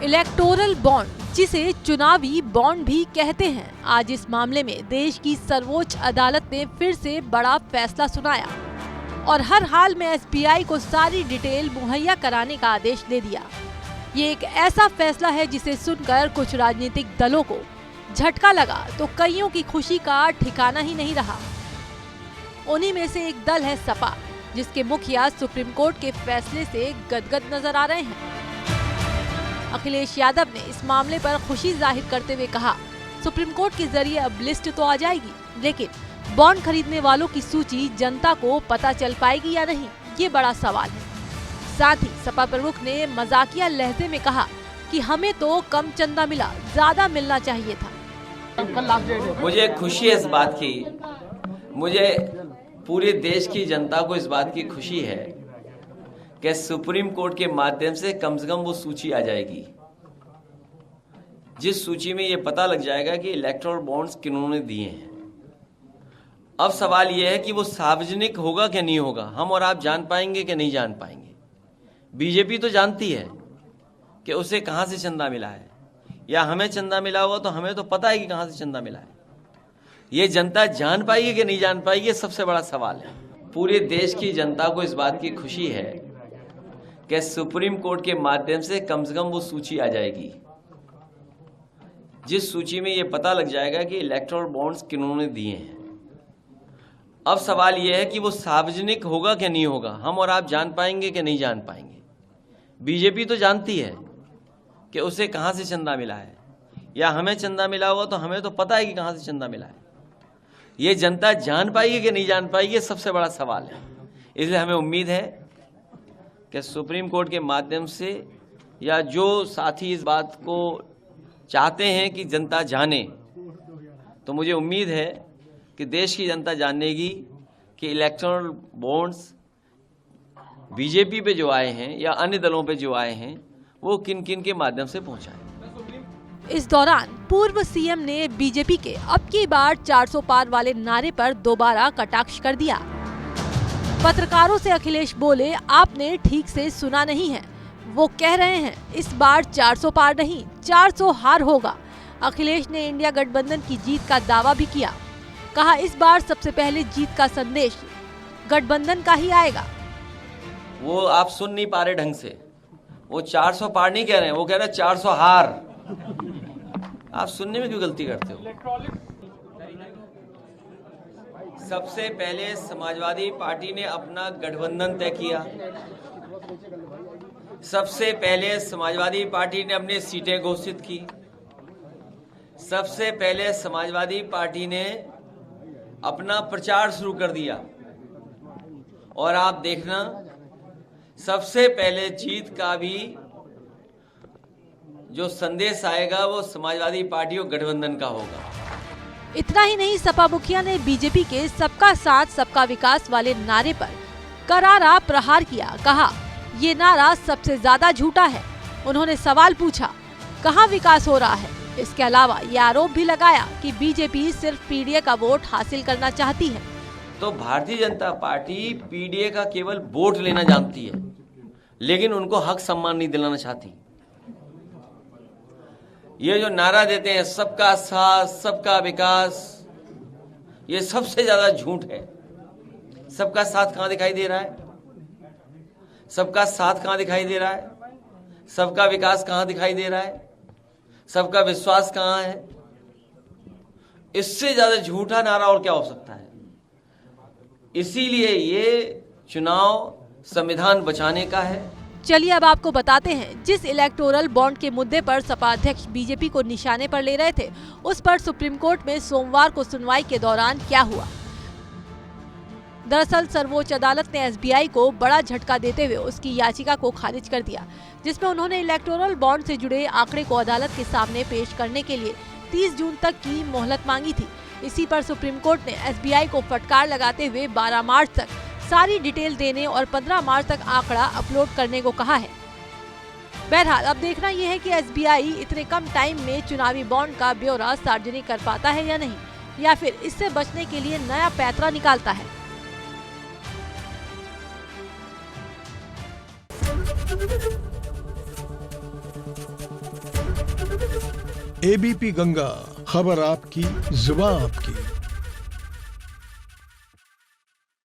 Electoral bond, जिसे चुनावी bond भी कहते हैं, आज इस मामले में देश की सर्वोच्च अदालत ने फिर से बड़ा फैसला सुनाया और हर हाल में एसबीआई को सारी डिटेल मुहैया कराने का आदेश दे दिया। ये एक ऐसा फैसला है जिसे सुनकर कुछ राजनीतिक दलों को झटका लगा तो कईयों की खुशी का ठिकाना ही नहीं रहा। उन्हीं में से एक दल है सपा, जिसके मुखिया सुप्रीम कोर्ट के फैसले से गदगद नजर आ रहे हैं। अखिलेश यादव ने इस मामले पर खुशी जाहिर करते हुए कहा, सुप्रीम कोर्ट के जरिए अब लिस्ट तो आ जाएगी, लेकिन बॉन्ड खरीदने वालों की सूची जनता को पता चल पाएगी या नहीं, ये बड़ा सवाल है। साथ ही सपा प्रमुख ने मजाकिया लहजे में कहा कि हमें तो कम चंदा मिला, ज्यादा मिलना चाहिए था। मुझे खुशी है इस बात की, मुझे पूरे देश की जनता को इस बात की खुशी है कि सुप्रीम कोर्ट के माध्यम से कम वो सूची आ जाएगी, जिस सूची में ये पता लग जाएगा कि इलेक्टोरल बॉन्ड्स किन्होंने दिए हैं। अब सवाल ये है कि वो सार्वजनिक होगा कि नहीं होगा, हम और आप जान पाएंगे कि नहीं जान पाएंगे। बीजेपी तो जानती है कि उसे कहां से चंदा मिला है, या हमें चंदा मिला होगा तो हमें तो पता है कि कहां से चंदा मिला है। ये जनता जान पाएगी कि नहीं जान पाएगी, ये सबसे बड़ा सवाल है। पूरे देश की जनता को इस बात की खुशी है कि सुप्रीम कोर्ट के माध्यम से कम वो सूची आ जाएगी, जिस सूची में ये पता लग जाएगा कि इलेक्टोरल बॉन्ड्स किन्होंने दिए हैं। अब सवाल ये है कि वो सार्वजनिक होगा कि नहीं होगा, हम और आप जान पाएंगे कि नहीं जान पाएंगे। बीजेपी तो जानती है कि उसे कहां से चंदा मिला है, या हमें चंदा मिला होगा तो हमें तो पता है कि कहां से चंदा मिला है। ये जनता जान पाएगी कि नहीं जान पाएगी, ये सबसे बड़ा सवाल है। इसलिए हमें उम्मीद है कि सुप्रीम कोर्ट के माध्यम से, या जो साथी इस बात को चाहते हैं कि जनता जाने, तो मुझे उम्मीद है कि देश की जनता जानेगी कि इलेक्टोरल बॉन्ड्स बीजेपी पे जो आए हैं या अन्य दलों पे जो आए हैं वो किन किन के माध्यम से पहुंचाए। इस दौरान पूर्व सीएम ने बीजेपी के अब की बार 400 पार वाले नारे पर दोबारा कटाक्ष कर दिया। पत्रकारों से अखिलेश बोले, आपने ठीक से सुना नहीं है, वो कह रहे हैं इस बार 400 पार नहीं 400 हार होगा। अखिलेश ने इंडिया गठबंधन की जीत का दावा भी किया, कहा इस बार सबसे पहले जीत का संदेश गठबंधन का ही आएगा। वो आप सुन नहीं पा रहे ढंग से, वो 400 पार नहीं कह रहे हैं, वो कह रहे हैं 400 हार। आप सुनने में क्यों गलती करते हो? सबसे पहले समाजवादी पार्टी ने अपना गठबंधन तय किया, सबसे पहले समाजवादी पार्टी ने अपनी सीटें घोषित की, सबसे पहले समाजवादी पार्टी ने अपना प्रचार शुरू कर दिया, और आप देखना सबसे पहले जीत का भी जो संदेश आएगा वो समाजवादी पार्टी और गठबंधन का होगा। इतना ही नहीं, सपा मुखिया ने बीजेपी के सबका साथ सबका विकास वाले नारे पर करारा प्रहार किया, कहा ये नारा सबसे ज्यादा झूठा है। उन्होंने सवाल पूछा, कहाँ विकास हो रहा है? इसके अलावा ये आरोप भी लगाया कि बीजेपी सिर्फ पीडीए का वोट हासिल करना चाहती है। तो भारतीय जनता पार्टी पीडीए का केवल वोट लेना जानती है, लेकिन उनको हक सम्मान नहीं दिलाना चाहती। ये जो नारा देते हैं सबका साथ सबका विकास, ये सबसे ज्यादा झूठ है। सबका साथ कहां दिखाई दे रहा है? सबका साथ कहां दिखाई दे रहा है? सबका विकास कहां दिखाई दे रहा है? सबका विश्वास कहां है? इससे ज्यादा झूठा नारा और क्या हो सकता है? इसीलिए ये चुनाव संविधान बचाने का है। चलिए अब आपको बताते हैं, जिस इलेक्टोरल बॉन्ड के मुद्दे पर सपा अध्यक्ष बीजेपी को निशाने पर ले रहे थे, उस पर सुप्रीम कोर्ट में सोमवार को सुनवाई के दौरान क्या हुआ। दरअसल सर्वोच्च अदालत ने एसबीआई को बड़ा झटका देते हुए उसकी याचिका को खारिज कर दिया, जिसमें उन्होंने इलेक्टोरल बॉन्ड से जुड़े आंकड़े को अदालत के सामने पेश करने के लिए 30 जून तक की मोहलत मांगी थी। इसी पर सुप्रीम कोर्ट ने एसबीआई को फटकार लगाते हुए 12 मार्च तक सारी डिटेल देने और 15 मार्च तक आंकड़ा अपलोड करने को कहा है। बहरहाल अब देखना यह है कि एसबीआई इतने कम टाइम में चुनावी बॉन्ड का ब्यौरा सार्वजनिक कर पाता है या नहीं, या फिर इससे बचने के लिए नया पैंतरा निकालता है। एबीपी गंगा, खबर आपकी, जुबान आपकी।